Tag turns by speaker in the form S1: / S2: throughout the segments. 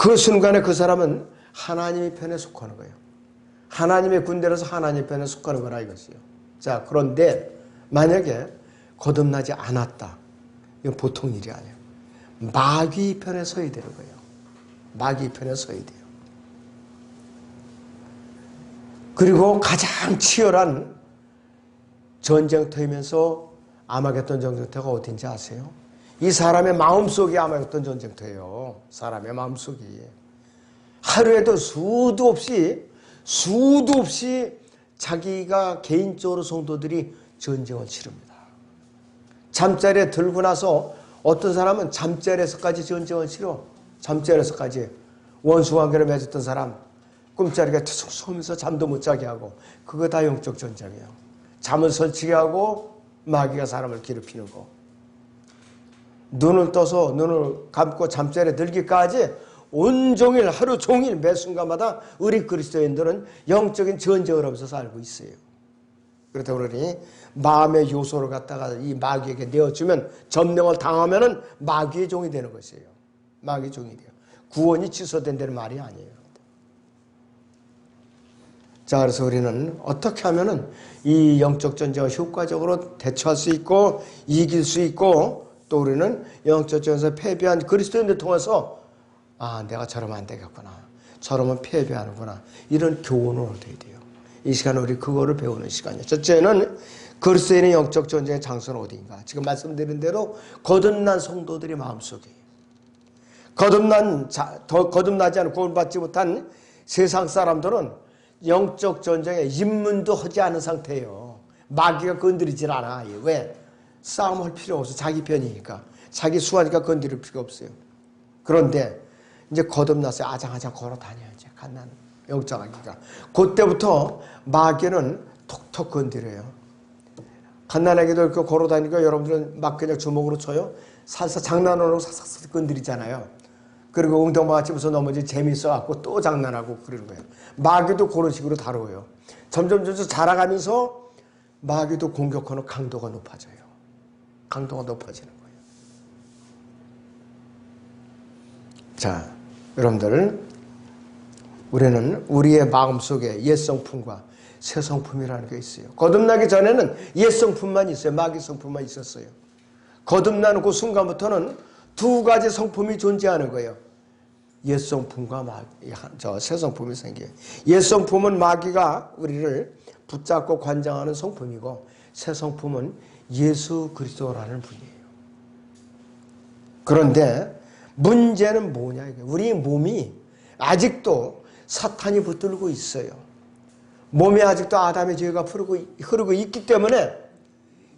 S1: 그 순간에 그 사람은 하나님의 편에 속하는 거예요. 하나님의 군대라서 하나님 편에 속하는 거라 이것이요. 자, 그런데 만약에 거듭나지 않았다. 이건 보통 일이 아니에요. 마귀 편에 서야 되는 거예요. 마귀 편에 서야 돼요. 그리고 가장 치열한 전쟁터이면서 아마겟돈 전쟁터가 어딘지 아세요? 이 사람의 마음속이 아마겟돈 전쟁터예요. 사람의 마음속이. 하루에도 수도 없이 자기가 개인적으로 성도들이 전쟁을 치릅니다. 잠자리에 들고 나서 어떤 사람은 잠자리에서까지 전쟁을 치러. 잠자리에서까지 원수 관계를 맺었던 사람 꿈자리가 툭 쏘면서 잠도 못 자게 하고 그거 다 영적 전쟁이에요. 잠을 설치게 하고 마귀가 사람을 괴롭히는 거. 눈을 떠서 눈을 감고 잠자리에 들기까지 온종일 하루 종일 매 순간마다 우리 그리스도인들은 영적인 전쟁을 하면서 살고 있어요. 그렇다 그러니 마음의 요소를 갖다가 이 마귀에게 내어주면 점령을 당하면은 마귀의 종이 되는 것이에요. 마귀의 종이 돼요. 구원이 취소된다는 말이 아니에요. 자, 그래서 우리는 어떻게 하면은 이 영적 전쟁을 효과적으로 대처할 수 있고 이길 수 있고 또 우리는 영적 전쟁에서 패배한 그리스도인들 통해서 아, 내가 저러면 안 되겠구나. 저러면 패배하는구나. 이런 교훈을 얻어야 돼요. 이 시간에 우리 그거를 배우는 시간이에요. 첫째는 그리스도인의 영적 전쟁의 장소는 어디인가? 지금 말씀드린 대로 거듭난 성도들의 마음속이에요. 거듭나지 않고 구원받지 못한 세상 사람들은 영적 전쟁에 입문도 하지 않은 상태예요. 마귀가 건드리질 않아. 왜? 싸움할 필요 없어. 자기 편이니까. 자기 수하니까 건드릴 필요 없어요. 그런데 이제 거듭나서 아장아장 걸어 다녀야지. 갓난 영적 아기가. 그때부터 마귀는 톡톡 건드려요. 갓난아기들 이렇게 걸어 다니니까 여러분들은 막 그냥 주먹으로 쳐요. 살살 장난으로 사삭 건드리잖아요. 그리고 웅덩방아 집어서 넘어지 재밌어갖고 또 장난하고 그러는 거예요. 마귀도 그런 식으로 다뤄요. 점점 자라가면서 마귀도 공격하는 강도가 높아져요. 강도가 높아지는 거예요. 자, 여러분들, 우리는 우리의 마음속에 옛 성품과 새 성품이라는 게 있어요. 거듭나기 전에는 옛 성품만 있어요. 마귀 성품만 있었어요. 거듭나는 그 순간부터는 두 가지 성품이 존재하는 거예요. 옛 성품과 새 성품이 생겨요. 옛 성품은 마귀가 우리를 붙잡고 관장하는 성품이고 새 성품은 예수 그리스도라는 분이에요. 그런데 문제는 뭐냐? 우리 몸이 아직도 사탄이 붙들고 있어요. 몸에 아직도 아담의 죄가 흐르고 있기 때문에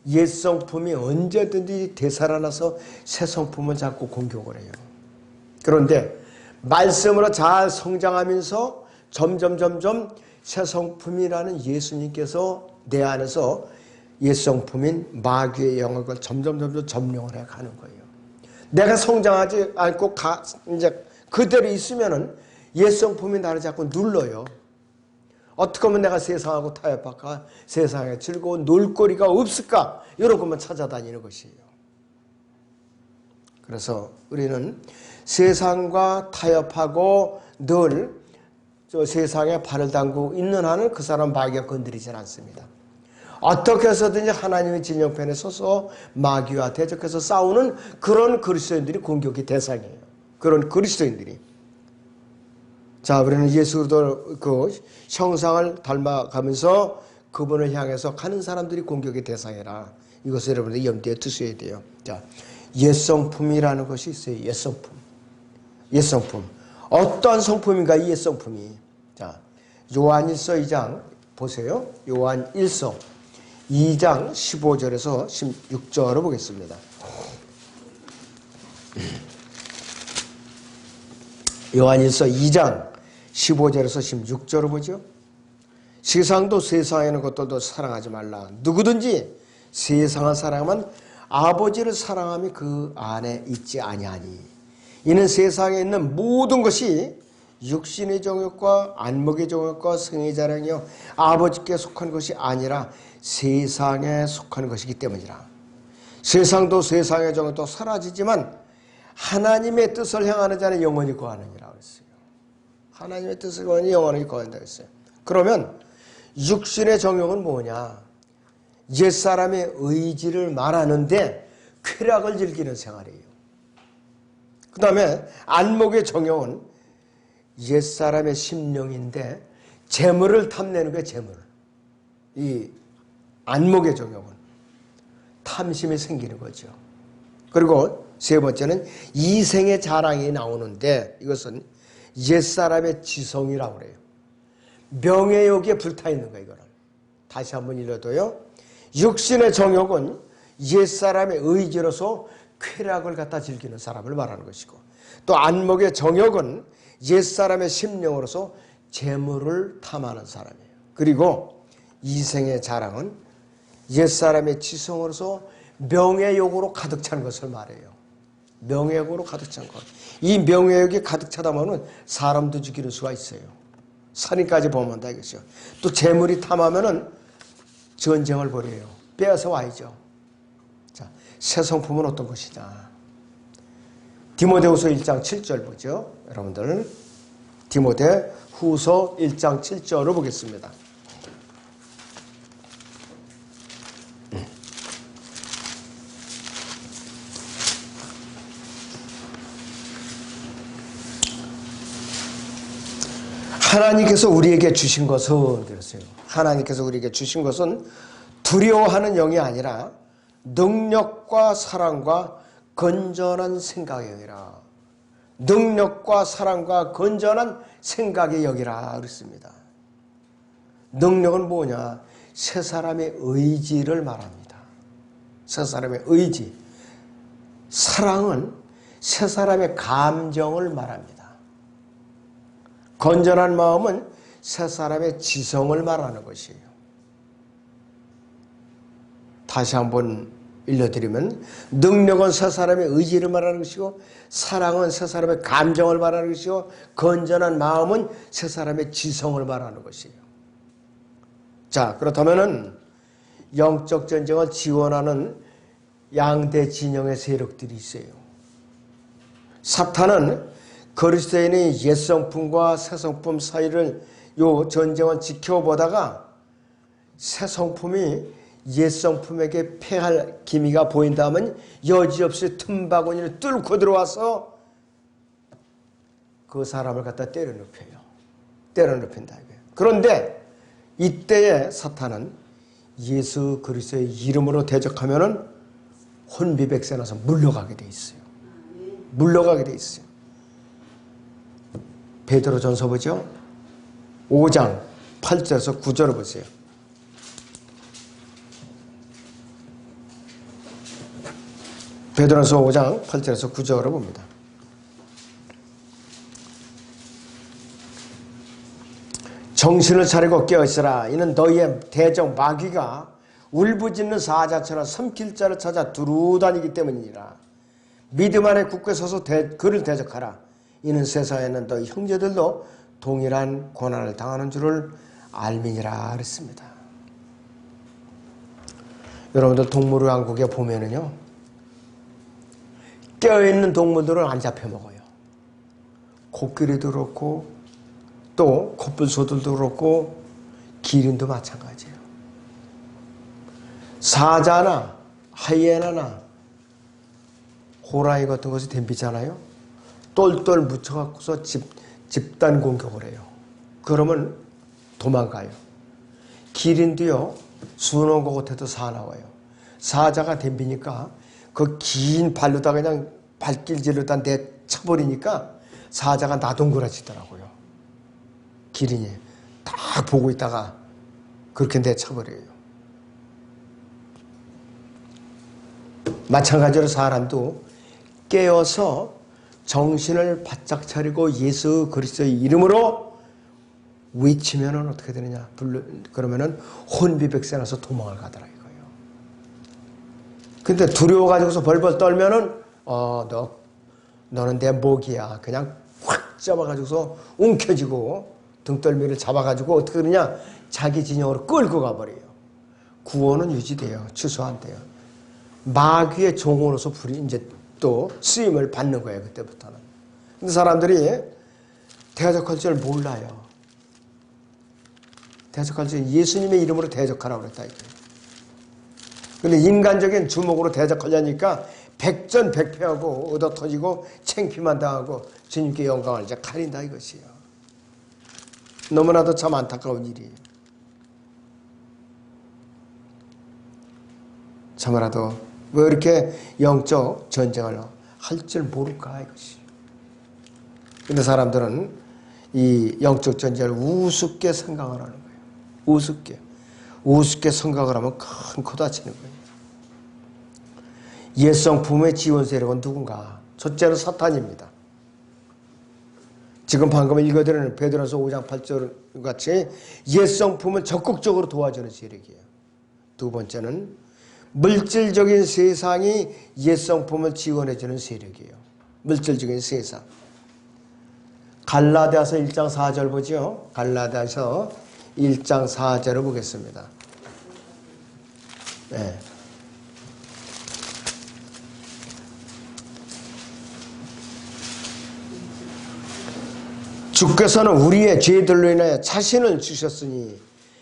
S1: 옛 성품이 언제든지 되살아나서 새 성품을 잡고 공격을 해요. 그런데 말씀으로 잘 성장하면서 점점 새 성품이라는 예수님께서 내 안에서 옛 성품인 마귀의 영역을 점점 점령을 해 가는 거예요. 내가 성장하지 않고 이제 그대로 있으면은 옛 성품이 나를 자꾸 눌러요. 어떻게 하면 내가 세상하고 타협할까? 세상에 즐거운 놀거리가 없을까? 이런 것만 찾아다니는 것이에요. 그래서 우리는 세상과 타협하고 늘 저 세상에 발을 담그고 있는 한은 그 사람 마귀가 건드리질 않습니다. 어떻게 해서든지 하나님의 진영편에 서서 마귀와 대적해서 싸우는 그런 그리스도인들이 공격의 대상이에요. 그런 그리스도인들이. 자, 우리는 예수 그리스도 그 형상을 닮아가면서 그분을 향해서 가는 사람들이 공격의 대상이라 이것을 여러분들 염두에 두셔야 돼요. 자, 옛성품이라는 것이 있어요. 옛성품. 옛성품. 어떤 성품인가 이 옛성품이. 자, 요한일서 2장 보세요. 요한일서 2장 15절에서 16절을 보겠습니다. 요한일서 2장 15절에서 16절을 보죠. 세상도 세상에 있는 것들도 사랑하지 말라. 누구든지 세상을 사랑하면 아버지를 사랑함이 그 안에 있지 아니하니. 이는 세상에 있는 모든 것이 육신의 정욕과 안목의 정욕과 성의 자랑이요 아버지께 속한 것이 아니라 세상에 속한 것이기 때문이라. 세상도 세상의 정욕도 사라지지만 하나님의 뜻을 행하는 자는 영원히 거하느니라 그랬어요. 하나님의 뜻을 행하는 영원히 거한다 그랬어요. 그러면 육신의 정욕은 뭐냐? 옛사람의 의지를 말하는데 쾌락을 즐기는 생활이에요. 그 다음에 안목의 정욕은 옛사람의 심령인데 재물을 탐내는 게 재물. 이 안목의 정욕은 탐심이 생기는 거죠. 그리고 세 번째는 이생의 자랑이 나오는데 이것은 옛사람의 지성이라고 그래요. 명예욕에 불타있는 거예요. 이거는 다시 한번 읽어도요. 육신의 정욕은 옛사람의 의지로서 쾌락을 갖다 즐기는 사람을 말하는 것이고, 또 안목의 정욕은 옛사람의 심령으로서 재물을 탐하는 사람이에요. 그리고 이생의 자랑은 옛사람의 지성으로서 명예욕으로 가득 찬 것을 말해요. 명예욕으로 가득 찬 것. 이 명예욕이 가득 차다 보면 사람도 죽이는 수가 있어요. 살인까지 범한다 이거죠. 또 재물이 탐하면은 전쟁을 벌여요. 빼앗아 와야죠. 자, 새 성품은 어떤 것이냐? 디모데후서 1장 7절 보죠. 여러분들 디모데후서 1장 7절을 보겠습니다. 하나님께서 우리에게 주신 것은 그랬어요. 하나님께서 우리에게 주신 것은 두려워하는 영이 아니라 능력과 사랑과 건전한 생각의 영이라. 능력과 사랑과 건전한 생각의 영이라 그랬습니다. 능력은 뭐냐? 세 사람의 의지를 말합니다. 세 사람의 의지. 사랑은 세 사람의 감정을 말합니다. 건전한 마음은 세 사람의 지성을 말하는 것이에요. 다시 한번 읽어드리면 능력은 세 사람의 의지를 말하는 것이고, 사랑은 세 사람의 감정을 말하는 것이고, 건전한 마음은 세 사람의 지성을 말하는 것이에요. 자, 그렇다면은 영적 전쟁을 지원하는 양대 진영의 세력들이 있어요. 사탄은 그리스도인의 옛성품과 새성품 사이를 요 전쟁을 지켜보다가 새성품이 옛성품에게 패할 기미가 보인다면 여지없이 틈바구니를 뚫고 들어와서 그 사람을 갖다 때려눕혀요. 때려눕힌다. 그런데 이때에 사탄은 예수 그리스도의 이름으로 대적하면은 혼비백산 나서 물러가게 돼 있어요. 물러가게 돼 있어요. 베드로전서 보죠. 5장 8절에서 9절을 보세요. 베드로전서 5장 8절에서 9절을 봅니다. 정신을 차리고 깨어있으라. 이는 너희의 대적 마귀가 울부짖는 사자처럼 삼킬 자를 찾아 두루다니기 때문이니라. 믿음 안에 굳게 서서 그를 대적하라. 이는 세상에는 너희 형제들도 동일한 고난을 당하는 줄을 알미니라 그랬습니다. 여러분들 동물의왕국에 보면은요, 깨어있는 동물들은 안 잡혀 먹어요. 코끼리도 그렇고 또 코뿔소들도 그렇고 기린도 마찬가지예요. 사자나 하이에나나 호랑이 같은 것이 덤비잖아요. 똘똘 묻혀갖고서 집단 공격을 해요. 그러면 도망가요. 기린도요, 순원고 같아도 사나워요. 사자가 덤비니까 그 긴 발로다가 그냥 발길질로다 내쳐버리니까 사자가 나동그라지더라고요. 기린이 딱 보고 있다가 그렇게 내쳐버려요. 마찬가지로 사람도 깨어서 정신을 바짝 차리고 예수 그리스도의 이름으로 외치면은 어떻게 되느냐? 그러면은 혼비백산 나서 도망을 가더라 이거예요. 근데 두려워가지고서 벌벌 떨면은 너는 내 목이야. 그냥 확 잡아가지고서 움켜쥐고 등떨미를 잡아가지고 어떻게 되느냐? 자기 진영으로 끌고 가버려요. 구원은 유지돼요. 취소 안 돼요. 마귀의 종으로서 이제 또 쓰임을 받는 거예요. 그때부터는. 근데 사람들이 대적할 줄 몰라요. 대적할 줄, 예수님의 이름으로 대적하라고 그랬다. 근데 인간적인 주먹으로 대적하려니까 백전백패하고 얻어터지고 창피만 당하고 주님께 영광을 이제 가린다 이것이에요. 너무나도 참 안타까운 일이에요. 참으라도 왜 이렇게 영적 전쟁을 할 줄 모를까 이것이. 근데 사람들은 이 영적 전쟁을 우습게 생각을 하는 거예요. 우습게 생각을 하면 큰 코 다치는 거예요. 옛성품의 지원 세력은 누군가? 첫째는 사탄입니다. 지금 방금 읽어드리는 베드로서 5장 8절 같이 옛성품을 적극적으로 도와주는 세력이에요. 두 번째는 물질적인 세상이 옛성품을 지원해주는 세력이에요. 물질적인 세상. 갈라디아서 1장 4절 보죠. 갈라디아서 1장 4절을 보겠습니다. 네. 주께서는 우리의 죄들로 인하여 자신을 주셨으니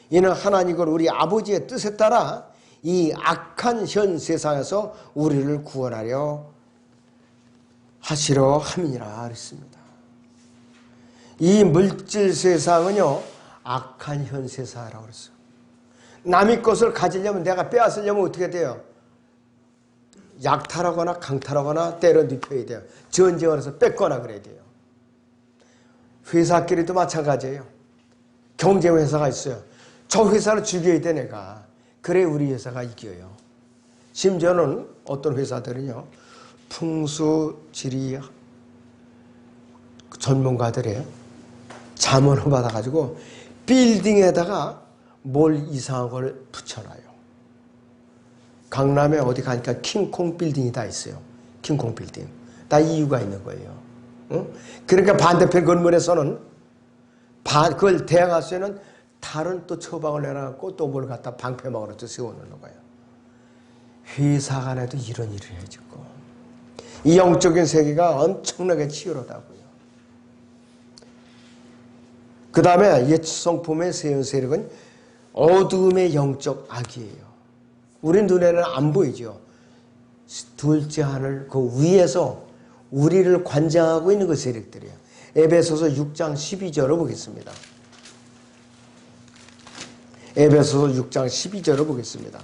S1: 이는 하나님은 우리 아버지의 뜻에 따라 이 악한 현 세상에서 우리를 구원하려 하시려 함이니라 그랬습니다. 이 물질 세상은요 악한 현 세상이라고 그랬어요. 남의 것을 가지려면 내가 빼앗으려면 어떻게 돼요? 약탈하거나 강탈하거나 때려 눕혀야 돼요. 전쟁을 해서 뺏거나 그래야 돼요. 회사끼리도 마찬가지예요. 경쟁회사가 있어요. 저 회사를 죽여야 돼 내가. 그래 우리 회사가 이겨요. 심지어는 어떤 회사들은요. 풍수지리 전문가들의 자문을 받아가지고 빌딩에다가 뭘 이상한 걸 붙여놔요. 강남에 어디 가니까 킹콩 빌딩이 다 있어요. 킹콩 빌딩. 다 이유가 있는 거예요. 응? 그러니까 반대편 건물에서는 그걸 대항할 수 있는 다른 또 처방을 내놔갖고 또 뭘 갖다 방패막으로 또 세워놓는 거예요. 회사 간에도 이런 일을 해주고 이 영적인 세계가 엄청나게 치열하다고요. 그 다음에 옛 성품의 세력은 어두움의 영적 악이에요. 우리 눈에는 안 보이죠. 둘째 하늘 그 위에서 우리를 관장하고 있는 그 세력들이에요. 에베소서 6장 12절을 보겠습니다. 에베소서 6장 12절을 보겠습니다.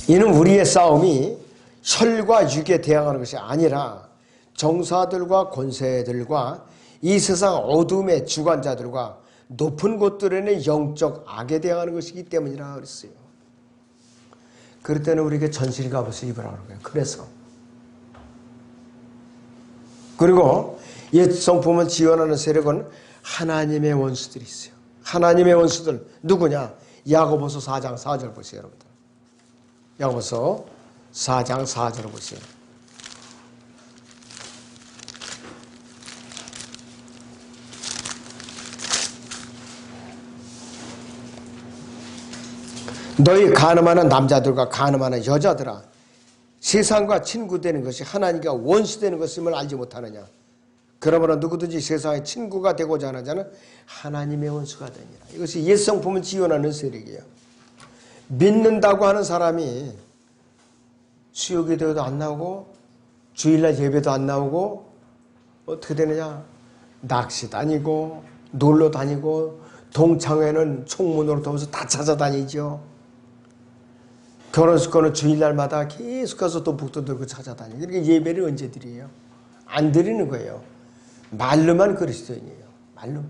S1: 이는 우리의 싸움이 혈과 육에 대항하는 것이 아니라 정사들과 권세들과 이 세상 어둠의 주관자들과 높은 곳들에는 영적 악에 대항하는 것이기 때문이라 그랬어요. 그럴 때는 우리에게 전실갑옷을 입으라고 하는 거예요. 그래서. 그리고 옛 성품을 지원하는 세력은 하나님의 원수들이 있어요. 하나님의 원수들 누구냐? 야고보서 4장 4절 보세요, 여러분들. 야고보서 4장 4절을 보세요. 너희 간음하는 남자들과 간음하는 여자들아 세상과 친구되는 것이 하나님과 원수되는 것임을 알지 못하느냐. 그러므로 누구든지 세상의 친구가 되고자 하는 자는 하나님의 원수가 되니라. 이것이 옛 성품을 지원하는 세력이에요. 믿는다고 하는 사람이 수요기도에도 안 나오고 주일날 예배도 안 나오고 어떻게 되느냐. 낚시 다니고 놀러 다니고 동창회는 총무노로 통해서 다 찾아다니죠. 결혼식거는 주일날마다 계속 가서 또 북도 들고 찾아다니고. 그러니까 예배를 언제 드려요? 안 드리는 거예요. 말로만 그리스도인이에요. 말로.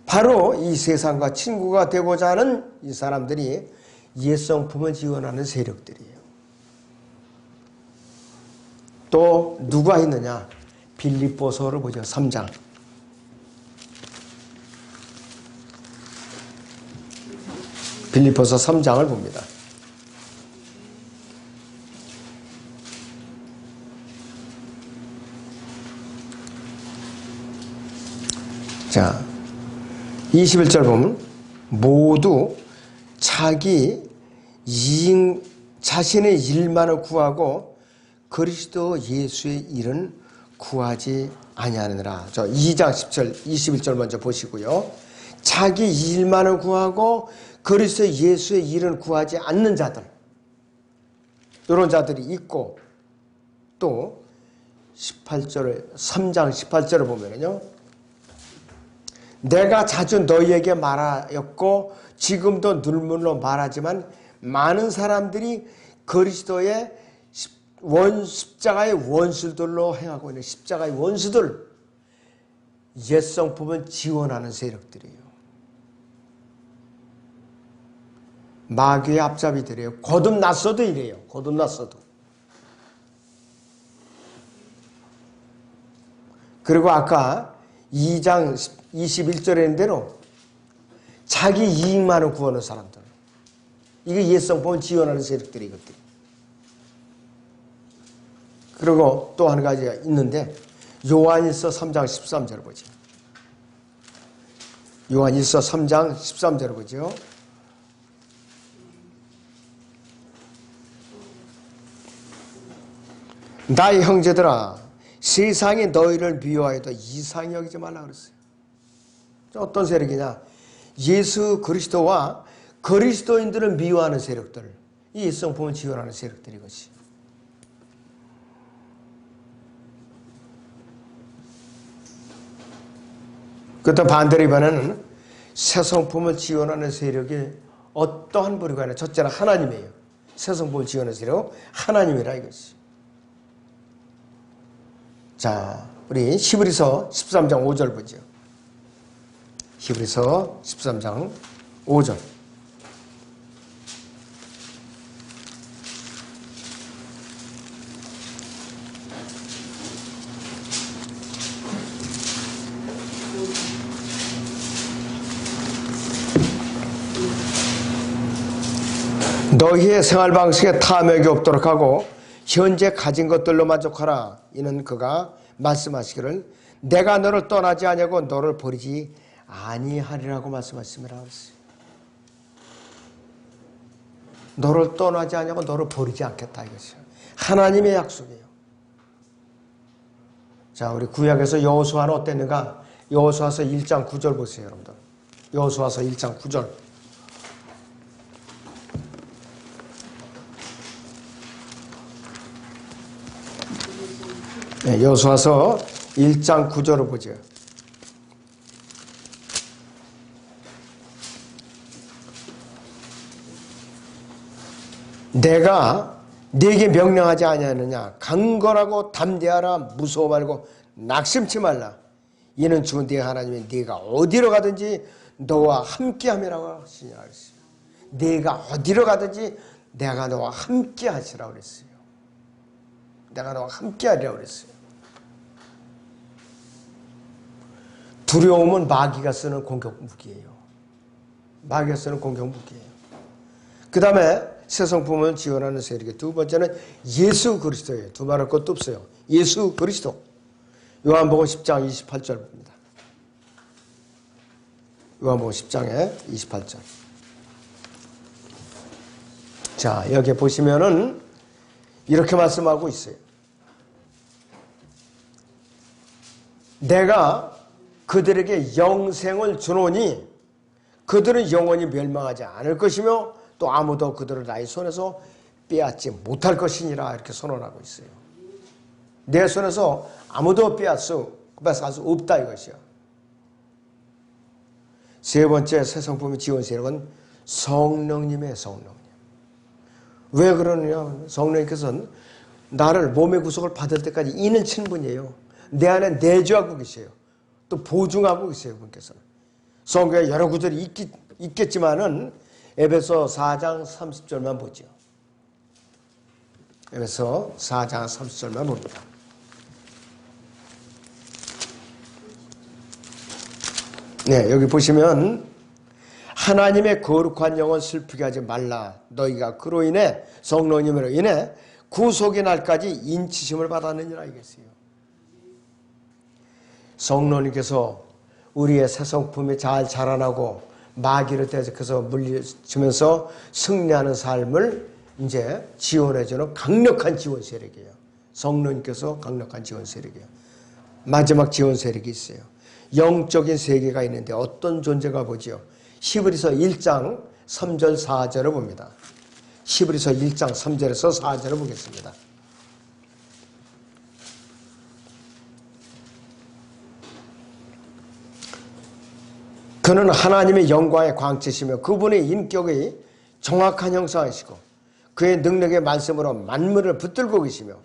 S1: 바로 이 세상과 친구가 되고자 하는 이 사람들이 옛 성품을 지원하는 세력들이에요. 또 누가 있느냐? 빌립보서를 보죠. 3장. 빌립보서 3장을 봅니다. 자, 21절 보면 모두 자기 자신의 일만을 구하고 그리스도 예수의 일은 구하지 아니하느니라. 저 2장 10절 21절 먼저 보시고요. 자기 일만을 구하고 그리스도 예수의 일은 구하지 않는 자들, 이런 자들이 있고, 또 18절을 3장 18절을 보면요, 내가 자주 너희에게 말하였고 지금도 눈물로 말하지만 많은 사람들이 그리스도의 십자가의 원수들로 행하고 있는 십자가의 원수들, 옛 성품을 지원하는 세력들이에요. 마귀의 앞잡이들이에요. 거듭났어도 이래요. 거듭났어도. 그리고 아까 2장 21절에 있는 대로 자기 이익만을 구하는 사람들, 이게 옛 성품을 지원하는 세력들이 이것들이. 그리고 또 한 가지가 있는데 요한일서 3장 13절을 보죠. 요한일서 3장 13절을 보죠. 나의 형제들아, 세상이 너희를 미워해도 이상히 여기지 말라 그랬어요. 어떤 세력이냐? 예수 그리스도와 그리스도인들을 미워하는 세력들, 이 옛성품을 지원하는 세력들이 것이. 그때 반대로 이번에는 새 성품을 지원하는 세력이 어떠한 부류가 아니라 첫째는 하나님이에요. 새 성품을 지원하는 세력 하나님이라 이것이. 자, 우리 히브리서 13장 5절 보죠. 히브리서 13장 5절. 너희의 생활 방식에 탐욕이 없도록 하고 현재 가진 것들로 만족하라. 이는 그가 말씀하시기를 내가 너를 떠나지 아니하고 너를 버리지 아니하리라고 말씀하시니라. 너를 떠나지 아니하고 너를 버리지 않겠다 이것이요. 하나님의 약속이에요. 자, 우리 구약에서 여호수아는 어땠는가? 여호수아서 1장 9절 보세요, 여러분들. 여호수아서 1장 9절. 네, 여호수아서 1장 9절을 보죠. 내가 네게 명령하지 아니하느냐? 강건하고 담대하라. 무서워 말고 낙심치 말라. 이는 주 네 하나님이 네가 어디로 가든지 너와 함께함이라고 하시니라 그랬어요. 네가 어디로 가든지 내가 너와 함께 하시라고 그랬어요. 내가 너와 함께 하리라고 그랬어요. 두려움은 마귀가 쓰는 공격 무기예요. 마귀가 쓰는 공격 무기예요. 그 다음에 새 성품을 지원하는 세력의 두 번째는 예수 그리스도예요. 두말할 것도 없어요. 예수 그리스도. 요한복음 10장 28절 봅니다. 요한복음 10장에 28절. 자, 여기 보시면은 이렇게 말씀하고 있어요. 내가 그들에게 영생을 주노니 그들은 영원히 멸망하지 않을 것이며 또 아무도 그들을 나의 손에서 빼앗지 못할 것이니라. 이렇게 선언하고 있어요. 내 손에서 아무도 빼앗을 수 없다 이것이요. 세 번째 새 성품의 지원 세력은 성령님의 성령님. 왜 그러느냐? 성령님께서는 나를 몸의 구속을 받을 때까지 인을 치는 분이에요. 내 안에 내주하고 계세요. 또 보증하고 계세요. 그분께서는. 성경에 여러 구절이 있겠지만은 에베소 4장 30절만 보죠. 에베소 4장 30절만 봅니다. 네, 여기 보시면 하나님의 거룩한 영은 슬프게 하지 말라. 너희가 그로 인해 성령님으로 인해 구속의 날까지 인치심을 받았느니라 이겠어요. 성령님께서 우리의 새 성품이 잘 자라나고 마귀를 대적해서 물리치면서 승리하는 삶을 이제 지원해주는 강력한 지원 세력이에요. 성령님께서 강력한 지원 세력이에요. 마지막 지원 세력이 있어요. 영적인 세계가 있는데 어떤 존재가 보지요? 히브리서 1장 3절 4절을 봅니다. 히브리서 1장 3절에서 4절을 보겠습니다. 그는 하나님의 영광의 광채시며 그분의 인격의 정확한 형상이시고 그의 능력의 말씀으로 만물을 붙들고 계시며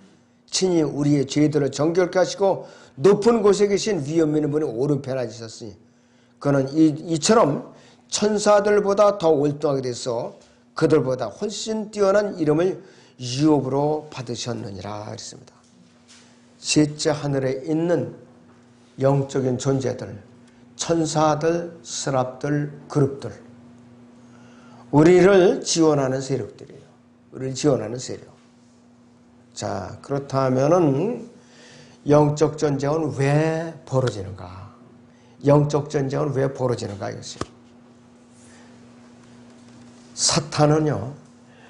S1: 친히 우리의 죄들을 정결케 하시고 높은 곳에 계신 위엄 있는 분이 오른편에 앉으셨으니 그는 이처럼 천사들보다 더 월등하게 돼서 그들보다 훨씬 뛰어난 이름을 유업으로 받으셨느니라 그랬습니다. 셋째 하늘에 있는 영적인 존재들, 천사들, 스랍들, 그룹들, 우리를 지원하는 세력들이에요. 우리를 지원하는 세력. 자, 그렇다면은 영적 전쟁은 왜 벌어지는가? 영적 전쟁은 왜 벌어지는가 이것이. 사탄은요,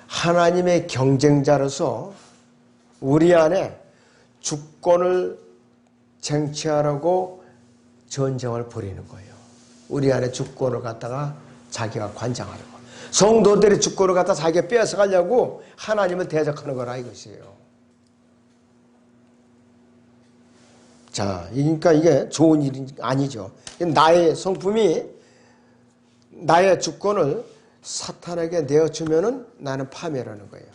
S1: 하나님의 경쟁자로서 우리 안에 주권을 쟁취하려고 전쟁을 벌이는 거예요. 우리 안에 주권을 갖다가 자기가 관장하려고. 성도들의 주권을 갖다 자기가 빼앗아가려고 하나님을 대적하는 거라 이것이에요. 자, 그러니까 이게 좋은 일이 아니죠. 나의 성품이 나의 주권을 사탄에게 내어주면은 나는 파멸하는 거예요.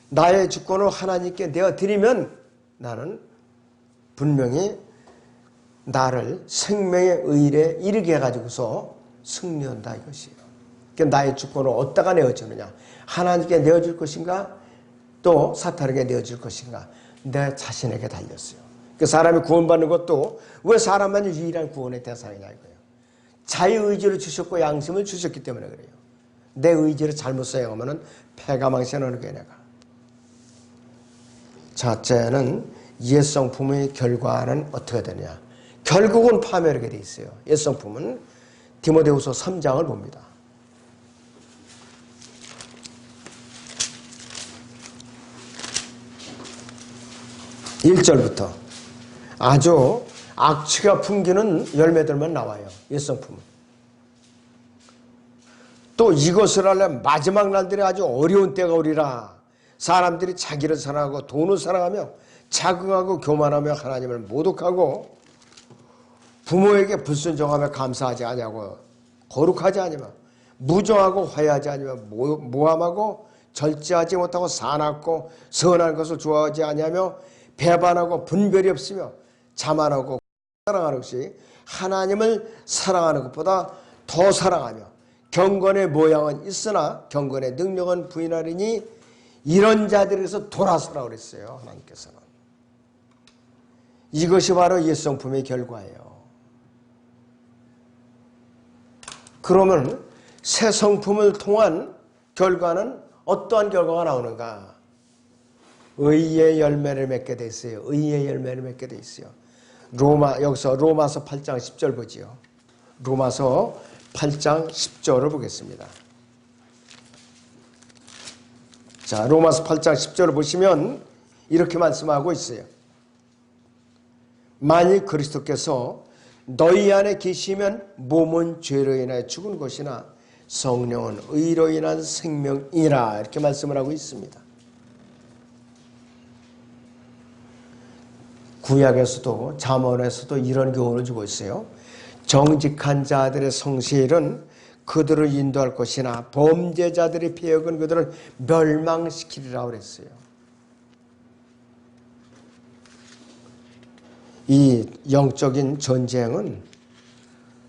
S1: 나의 주권을 하나님께 내어드리면 나는 분명히 나를 생명의 의일에 이르게 해가지고서 승리한다 이것이에요. 그러니까 나의 주권을 어디다가 내어주느냐? 하나님께 내어줄 것인가? 또 사탄에게 내어줄 것인가? 내 자신에게 달렸어요. 그 사람이 구원받는 것도 왜 사람만 유일한 구원의 대상이냐 이거예요. 자유의지를 주셨고 양심을 주셨기 때문에 그래요. 내 의지를 잘못 사용하면 패가 망신하는 거예요. 내가. 첫째는 옛성품의 결과는 어떻게 되느냐. 결국은 파멸하게 돼 있어요. 옛성품은 디모데후서 3장을 봅니다. 1절부터 아주 악취가 풍기는 열매들만 나와요. 옛성품은. 또 이것을 하려면 마지막 날들이 아주 어려운 때가 오리라. 사람들이 자기를 사랑하고 돈을 사랑하며 자긍하고 교만하며 하나님을 모독하고 부모에게 불순종하며 감사하지 아니하고 거룩하지 아니며 무정하고 화해하지 아니며 모함하고 절제하지 못하고 사납고 선한 것을 좋아하지 아니하며 배반하고 분별이 없으며 자만하고 사랑하는 것이 하나님을 사랑하는 것보다 더 사랑하며 경건의 모양은 있으나 경건의 능력은 부인하리니 이런 자들에서 돌아서라고 그랬어요. 하나님께서는. 이것이 바로 옛성품의 결과예요. 그러면 새 성품을 통한 결과는 어떠한 결과가 나오는가? 의의 열매를 맺게 돼 있어요. 의의 열매를 맺게 돼 있어요. 여기서 로마서 8장 10절 보지요. 로마서 8장 10절을 보겠습니다. 자, 로마서 8장 10절을 보시면 이렇게 말씀하고 있어요. 만일 그리스도께서 너희 안에 계시면 몸은 죄로 인하여 죽은 것이나 성령은 의로 인한 생명이라 이렇게 말씀을 하고 있습니다. 구약에서도 잠언에서도 이런 교훈을 주고 있어요. 정직한 자들의 성실은 그들을 인도할 것이나 범죄자들의 폐역은 그들을 멸망시키리라 그랬어요. 이 영적인 전쟁은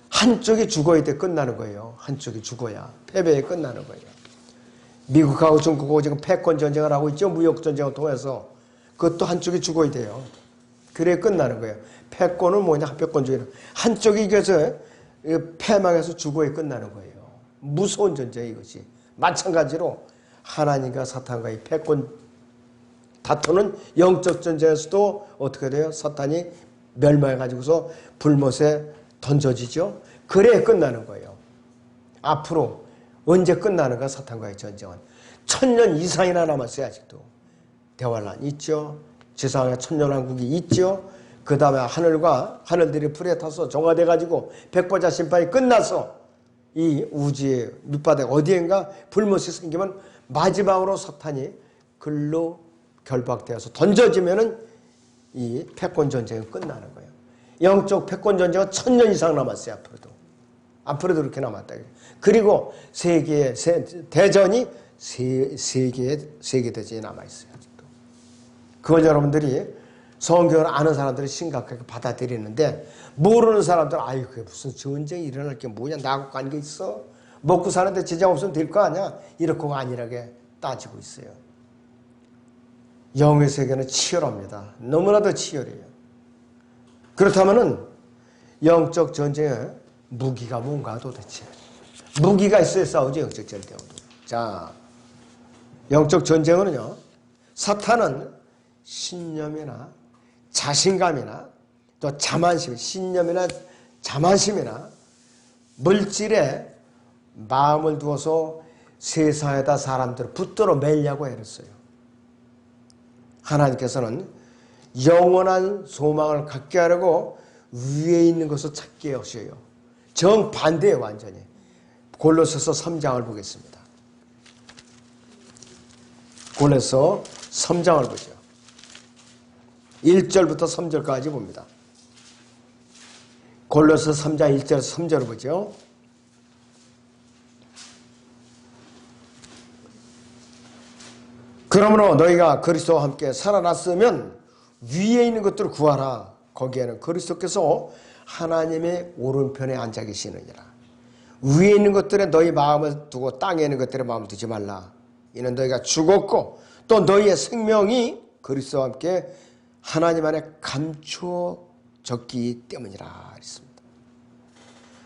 S1: 한쪽이 죽어야 돼 끝나는 거예요. 한쪽이 죽어야 패배에 끝나는 거예요. 미국하고 중국하고 지금 패권 전쟁을 하고 있죠. 무역 전쟁을 통해서 그것도 한쪽이 죽어야 돼요. 그래 끝나는 거예요. 패권은 뭐냐? 패권주의는 한쪽이 이겨서 패망해서 죽어야 끝나는 거예요. 무서운 전쟁 이것이. 마찬가지로 하나님과 사탄과의 패권 다투는 영적 전쟁에서도 어떻게 돼요? 사탄이 멸망해가지고서 불못에 던져지죠. 그래 끝나는 거예요. 앞으로 언제 끝나는가 사탄과의 전쟁은. 1000년 이상이나 남았어요. 아직도. 대환란이 있죠. 지상에 천년왕국이 있죠. 그 다음에 하늘들이 불에 타서 정화돼 가지고 백보자 심판이 끝나서 이 우주의 밑바닥 어디엔가 불못이 생기면 마지막으로 사탄이 글로 결박되어서 던져지면은 이 패권 전쟁은 끝나는 거예요. 영적 패권 전쟁은 1000년 이상 남았어요. 앞으로도 그렇게 남았다. 그리고 세계의 대전이 세계 대전이 남아 있어요. 아직도. 그걸 여러분들이 성경을 아는 사람들이 심각하게 받아들이는데 모르는 사람들은 아유 그게 무슨 전쟁이 일어날 게 뭐냐, 나하고 관계 있어? 먹고 사는데 지장 없으면 될 거 아니야? 이렇게 안일하게 따지고 있어요. 영의 세계는 치열합니다. 너무나도 치열해요. 그렇다면은 영적 전쟁에 무기가 뭔가 도대체? 무기가 있어야 싸우죠, 영적 전쟁은. 자, 영적 전쟁은요, 사탄은 신념이나 자신감이나 또 자만심, 신념이나 자만심이나 물질에 마음을 두어서 세상에다 사람들을 붙들어 매려고 애랬어요. 하나님께서는 영원한 소망을 갖게 하려고 위에 있는 것을 찾게 하셔요. 정반대예요, 완전히. 골로새서 3장을 보겠습니다. 골로새 3장을 보죠. 1절부터 3절까지 봅니다. 골로새 3장 1절에서 3절을 보죠. 그러므로 너희가 그리스도와 함께 살아났으면 위에 있는 것들을 구하라. 거기에는 그리스도께서 하나님의 오른편에 앉아 계시느니라. 위에 있는 것들에 너희 마음을 두고 땅에 있는 것들에 마음을 두지 말라. 이는 너희가 죽었고 또 너희의 생명이 그리스도와 함께 하나님 안에 감추어졌기 때문이라 했습니다.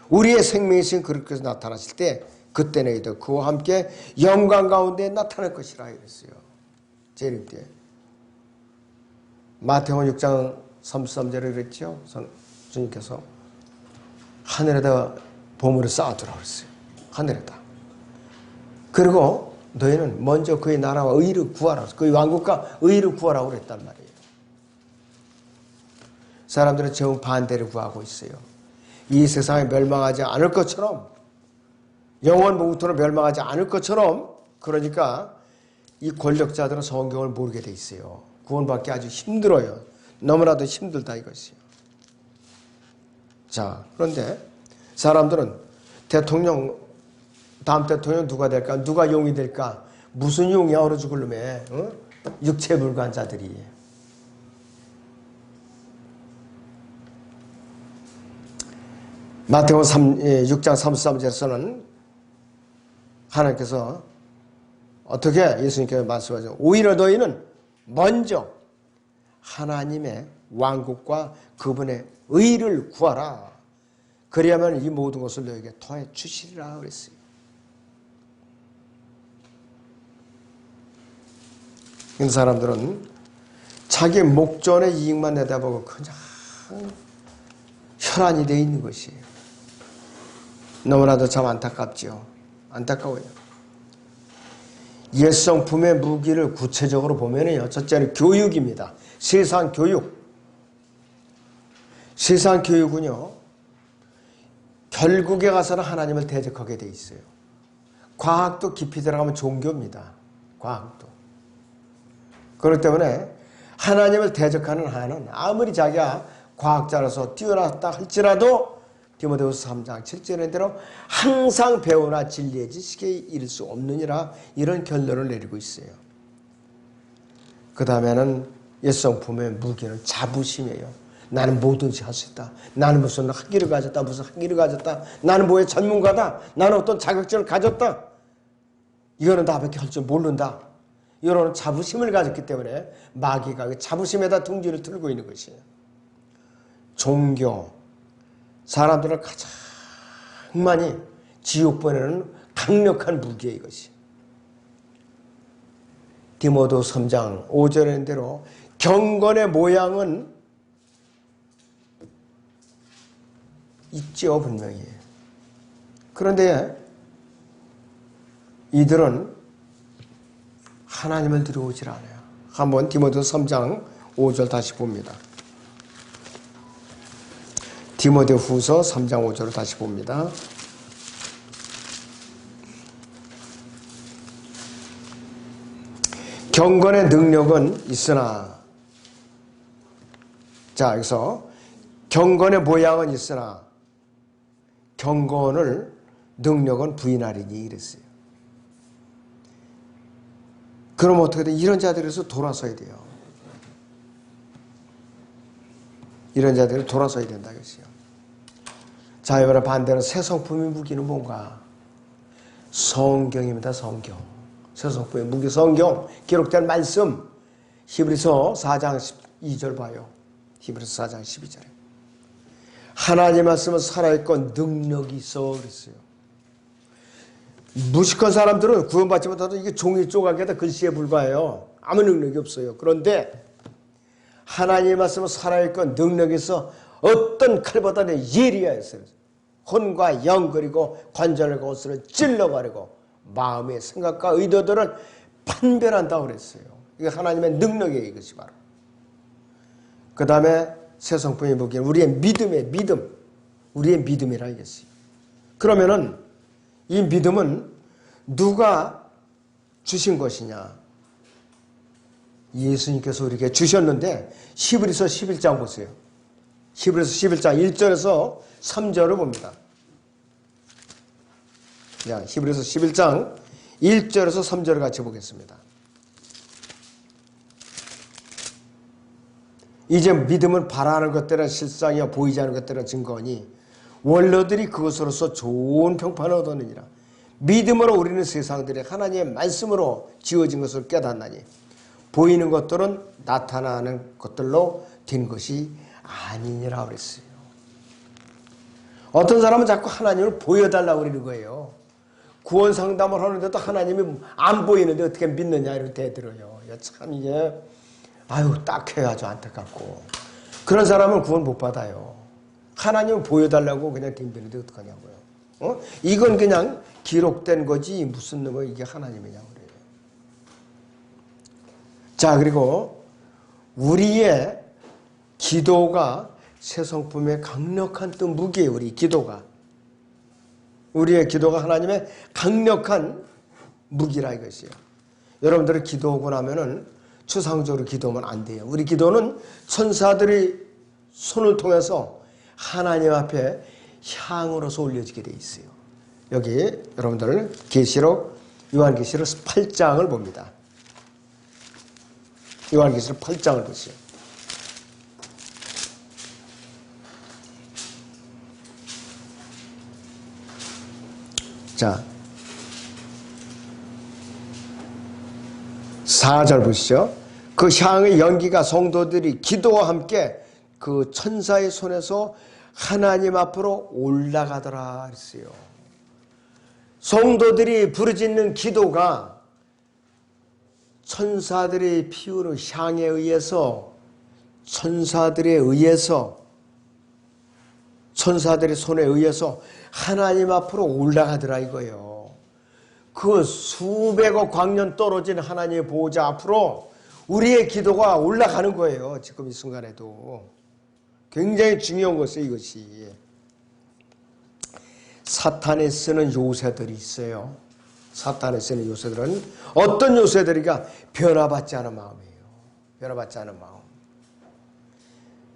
S1: 우리의 생명이신 그리스도께서 나타나실 때 그때 너희도 그와 함께 영광 가운데 나타날 것이라 이랬어요. 재림 때. 마태복음 6장 33절에 그랬죠. 주님께서 하늘에다 보물을 쌓아두라 그랬어요. 하늘에다. 그리고 너희는 먼저 그의 나라와 의를 구하라. 그의 왕국과 의를 구하라고 그랬단 말이에요. 사람들은 정반대를 구하고 있어요. 이 세상에 멸망하지 않을 것처럼, 영원부터는 멸망하지 않을 것처럼, 그러니까 이 권력자들은 성경을 모르게 돼 있어요. 구원받기 아주 힘들어요. 너무나도 힘들다 이것이요. 자, 그런데 사람들은 다음 대통령 누가 될까? 누가 용이 될까? 무슨 용이야, 어느 죽을 놈에. 육체불관자들이. 마태복음 6장 33절에서는 하나님께서 어떻게 예수님께서 말씀하셨죠? 오히려 너희는 먼저 하나님의 왕국과 그분의 의를 구하라. 그래야만 이 모든 것을 너에게 더해 주시리라 그랬어요. 이 사람들은 자기 목전의 이익만 내다보고 그냥 혈안이 되어 있는 것이에요. 너무나도 참 안타깝죠. 안타까워요. 옛성품의 무기를 구체적으로 보면요. 첫째는 교육입니다. 세상 교육. 세상 교육은요. 결국에 가서는 하나님을 대적하게 돼 있어요. 과학도 깊이 들어가면 종교입니다. 과학도. 그렇기 때문에 하나님을 대적하는 한은 아무리 자기가 과학자로서 뛰어났다 할지라도 디모데후서 3장 7절의 대로 항상 배우나 진리의 지식에 이를 수 없느니라 이런 결론을 내리고 있어요. 그 다음에는 옛성품의 무기는 자부심이에요. 나는 뭐든지 할 수 있다. 나는 무슨 학위를 가졌다. 무슨 학위를 가졌다. 나는 뭐의 전문가다. 나는 어떤 자격증을 가졌다. 이거는 나밖에 할 줄 모른다. 이런 자부심을 가졌기 때문에 마귀가 그 자부심에다 둥지를 틀고 있는 것이에요. 종교, 사람들을 가장 많이 지옥 보내는 강력한 무기예요, 이것이. 디모데후서 3장 5절의 대로 경건의 모양은 있죠, 분명히. 그런데 이들은 하나님을 두려워하지 않아요. 한번 디모데후서 3장 5절 다시 봅니다. 디모데후서 3장 5절을 다시 봅니다. 경건의 능력은 있으나, 자, 여기서 경건의 모양은 있으나 경건을 능력은 부인하리니 이랬어요. 그럼 어떻게 돼? 이런 자들에서 돌아서야 돼요. 이런 자들은 돌아서야 된다 이것이요. 자, 이번에 반대로 새 성품의 무기는 뭔가? 성경입니다. 성경. 새 성품의 무기 성경 기록된 말씀 히브리서 4장 12절 봐요. 히브리서 4장 12절에 하나님 말씀은 살아있고 능력이 있어 그랬어요. 무식한 사람들은 구원받지 못해도 이게 종이 조각에다 글씨에 불과해요. 아무 능력이 없어요. 그런데 하나님의 말씀은 살아있고 능력이 있어 어떤 칼보다는 예리하였어요. 혼과 영 그리고 관절과 옷을 찔러가리고 마음의 생각과 의도들을 판별한다고 그랬어요. 이게 하나님의 능력이에요. 이것이 바로. 그 다음에 새 성품의 무기는 우리의 믿음의 믿음. 우리의 믿음이라 이겠어요. 그러면은 이 믿음은 누가 주신 것이냐? 예수님께서 우리에게 주셨는데 히브리서 11장 보세요. 히브리서 11장 1절에서 3절을 봅니다. 자, 히브리서 11장 1절에서 3절을 같이 보겠습니다. 이제 믿음은 바라는 것들은 실상이요 보이지 않는 것들은 증거니 원로들이 그것으로서 좋은 평판을 얻었느니라. 믿음으로 우리는 세상들이 하나님의 말씀으로 지어진 것을 깨닫나니 보이는 것들은 나타나는 것들로 된 것이 아니니라 그랬어요. 어떤 사람은 자꾸 하나님을 보여달라고 그러는 거예요. 구원 상담을 하는데도 하나님이 안 보이는데 어떻게 믿느냐 이렇게 대들어요. 참 이게 딱해요. 아주 안타깝고. 그런 사람은 구원 못 받아요. 하나님을 보여달라고 그냥 덤비는데 어떡하냐고요. 이건 그냥 기록된 거지 무슨 놈의 이게 하나님이냐고 그래요. 자, 그리고 우리의 기도가 새 성품의 강력한 또 무기예요. 우리 기도가. 우리의 기도가 하나님의 강력한 무기라 이것이에요. 여러분들이 기도하고 나면은 추상적으로 기도하면 안 돼요. 우리 기도는 천사들이 손을 통해서 하나님 앞에 향으로서 올려지게 돼 있어요. 여기 여러분들 계시록 요한계시록 8장을 봅니다. 요한계시록 8장을 보세요. 자, 4절 보시죠. 그 향의 연기가 성도들이 기도와 함께 그 천사의 손에서 하나님 앞으로 올라가더라 했어요. 성도들이 부르짖는 기도가 천사들이 피우는 향에 의해서 천사들의 손에 의해서 하나님 앞으로 올라가더라 이거예요. 그 수백억 광년 떨어진 하나님의 보호자 앞으로 우리의 기도가 올라가는 거예요. 지금 이 순간에도. 굉장히 중요한 것이에요. 이것이. 사탄이 쓰는 요새들이 있어요. 사탄이 쓰는 요새들은 어떤 요새들이가 변화받지 않은 마음이에요. 변화받지 않은 마음.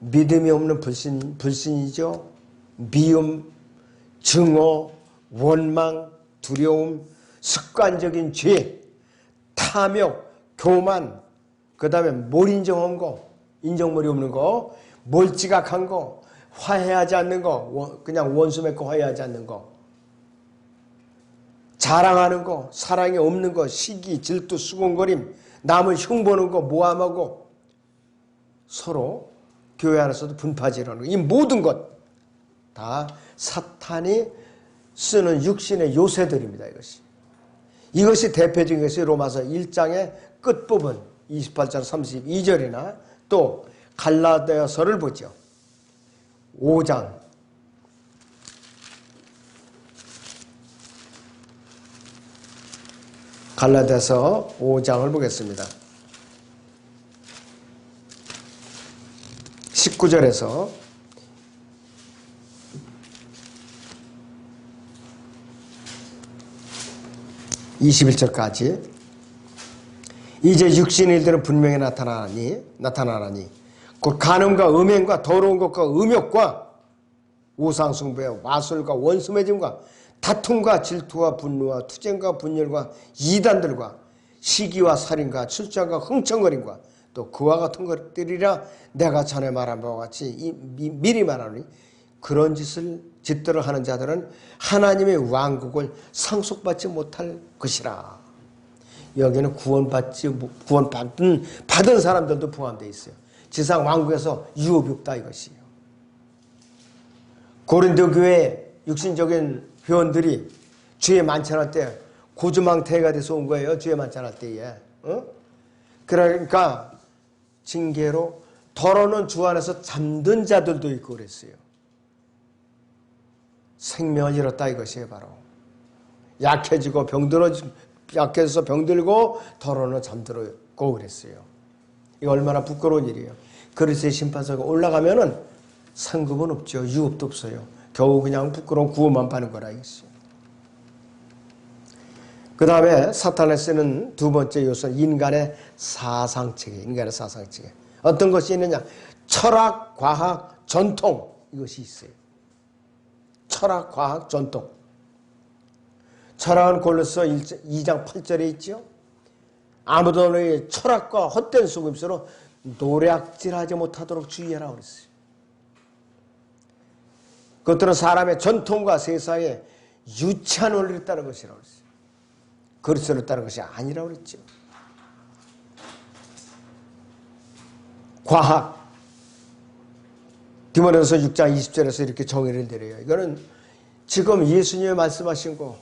S1: 믿음이 없는 불신이죠. 미움, 증오, 원망, 두려움, 습관적인 죄, 탐욕, 교만, 그 다음에 몰인정한 거, 인정머리 없는 거, 몰지각한 거, 화해하지 않는 거, 그냥 원수 맺고 화해하지 않는 거, 자랑하는 거, 사랑이 없는 거, 시기, 질투, 수군거림, 남을 흉보는 거, 모함하고 서로 교회 안에서도 분파질하는 거, 이 모든 것 다 사탄이 쓰는 육신의 요새들입니다. 이것이 대표적인 것이 로마서 1장의 끝부분 28절 32절이나 또 갈라디아서를 보죠. 5장 갈라디아서 5장을 보겠습니다. 19절에서 21절까지 이제 육신의 일들은 분명히 나타나나니 곧 간음과 음행과 더러운 것과 음욕과 우상숭배와 마술과 원수매짐과 다툼과 질투와 분노와 투쟁과 분열과 이단들과 시기와 살인과 출장과 흥청거림과 또 그와 같은 것들이라 내가 전에 말한 바와 같이 미리 말하노니 그런 짓들을 하는 자들은 하나님의 왕국을 상속받지 못할 것이라. 여기는 받은 사람들도 포함되어 있어요. 지상 왕국에서 유업이 없다 이것이에요. 고린도 교회 육신적인 회원들이 주에 만찬할 때 고주망태가 돼서 온 거예요. 주에 만찬할 때에. 그러니까 징계로 더러는 주 안에서 잠든 자들도 있고 그랬어요. 생명을 잃었다 이것이에요. 바로 약해지고 약해져서 병들고 더러는 잠들고 그랬어요. 이거 얼마나 부끄러운 일이에요. 그리스도의 심판서가 올라가면은 상급은 없죠. 유업도 없어요. 겨우 그냥 부끄러운 구원만 받는 거라 이것이요. 그 다음에 사탄에 쓰는 두 번째 요소는 인간의 사상체계. 어떤 것이 있느냐? 철학, 과학, 전통 이것이 있어요. 철학, 과학, 전통. 철학은 골로새 2장 8절에 있죠. 아무도 너의 철학과 헛된 속임수로 노략질하지 못하도록 주의하라고 그랬어요. 그것들은 사람의 전통과 세상에 유치한 원리를 따른 것이라고 그랬어요. 그리스도를 따른 것이 아니라고 그랬죠. 과학. 디모데후서 6장 20절에서 이렇게 정의를 내려요. 이거는 지금 예수님이 말씀하신 거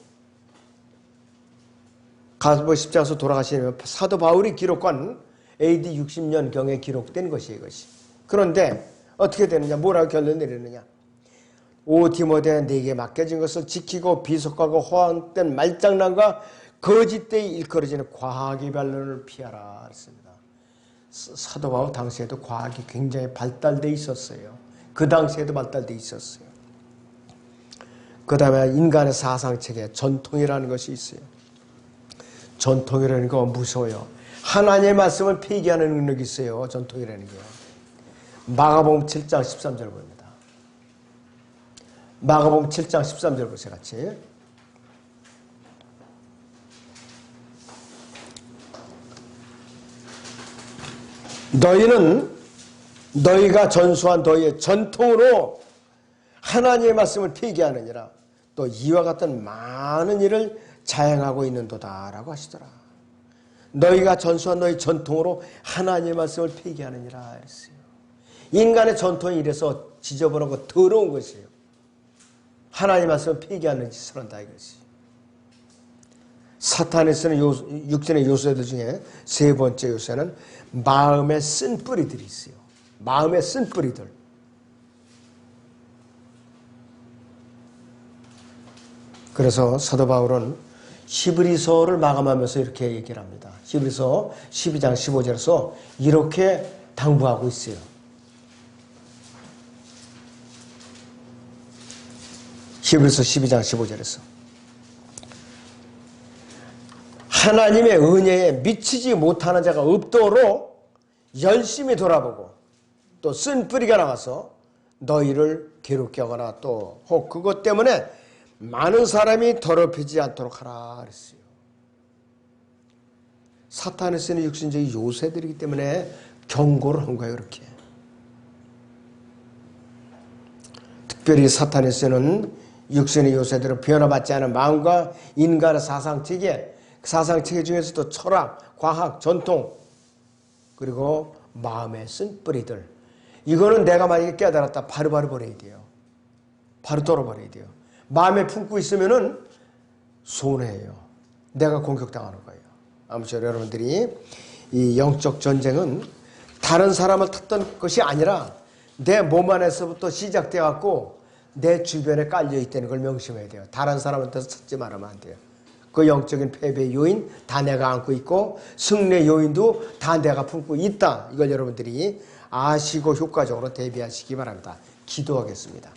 S1: 가스보 십자가에서 돌아가시면 사도 바울이 기록한 AD 60년경에 기록된 것이에요. 이것이. 그런데 어떻게 되느냐? 뭐라고 결론 내리느냐? 오 디모데 네게 맡겨진 것을 지키고 비속하고 허황된 말장난과 거짓되이 일컬어지는 과학의 반론을 피하라 했습니다. 사도 바울 당시에도 과학이 굉장히 발달되어 있었어요. 그 당시에도 발달되어 있었어요. 그 다음에 인간의 사상체계 전통이라는 것이 있어요. 전통이라는 거 무서워요. 하나님의 말씀을 폐기하는 능력이 있어요. 전통이라는 게요. 마가복음 7장 13절 봅니다. 마가복음 7장 13절 보세요. 같이. 너희는 너희가 전수한 너희의 전통으로 하나님의 말씀을 폐기하느니라. 또 이와 같은 많은 일을 자행하고 있는도다 라고 하시더라. 너희가 전수한 너희 전통으로 하나님의 말씀을 폐기하느니라 했어요. 인간의 전통이 이래서 지저분하고 더러운 것이에요. 하나님의 말씀을 폐기하는 짓을 한다 이것이. 사탄이 쓰는 육신의 요소들 중에 세 번째 요소는 마음의 쓴뿌리들이 있어요. 마음의 쓴뿌리들. 그래서 사도 바울은 히브리서를 마감하면서 이렇게 얘기를 합니다. 히브리서 12장 15절에서 이렇게 당부하고 있어요. 히브리서 12장 15절에서 하나님의 은혜에 미치지 못하는 자가 없도록 열심히 돌아보고 또 쓴뿌리가 나와서 너희를 괴롭게 하거나 또 혹 그것 때문에 많은 사람이 더럽히지 않도록 하라 그랬어요. 사탄이 쓰는 육신적인 요새들이기 때문에 경고를 한 거예요. 그렇게. 특별히 사탄이 쓰는 육신의 요새들은 변화받지 않은 마음과 인간의 사상체계, 사상체계 중에서도 철학, 과학, 전통 그리고 마음의 쓴뿌리들 이거는 내가 만약에 깨달았다 바로바로 버려야 돼요. 바로 떨어버려야 돼요. 마음에 품고 있으면은 손해예요. 내가 공격당하는 거예요. 아무쪼록 여러분들이 이 영적 전쟁은 다른 사람을 탓던 것이 아니라 내 몸 안에서부터 시작돼 갖고 내 주변에 깔려 있다는 걸 명심해야 돼요. 다른 사람한테 찾지 말으면 안 돼요. 그 영적인 패배의 요인 다 내가 안고 있고 승리의 요인도 다 내가 품고 있다. 이걸 여러분들이 아시고 효과적으로 대비하시기 바랍니다. 기도하겠습니다.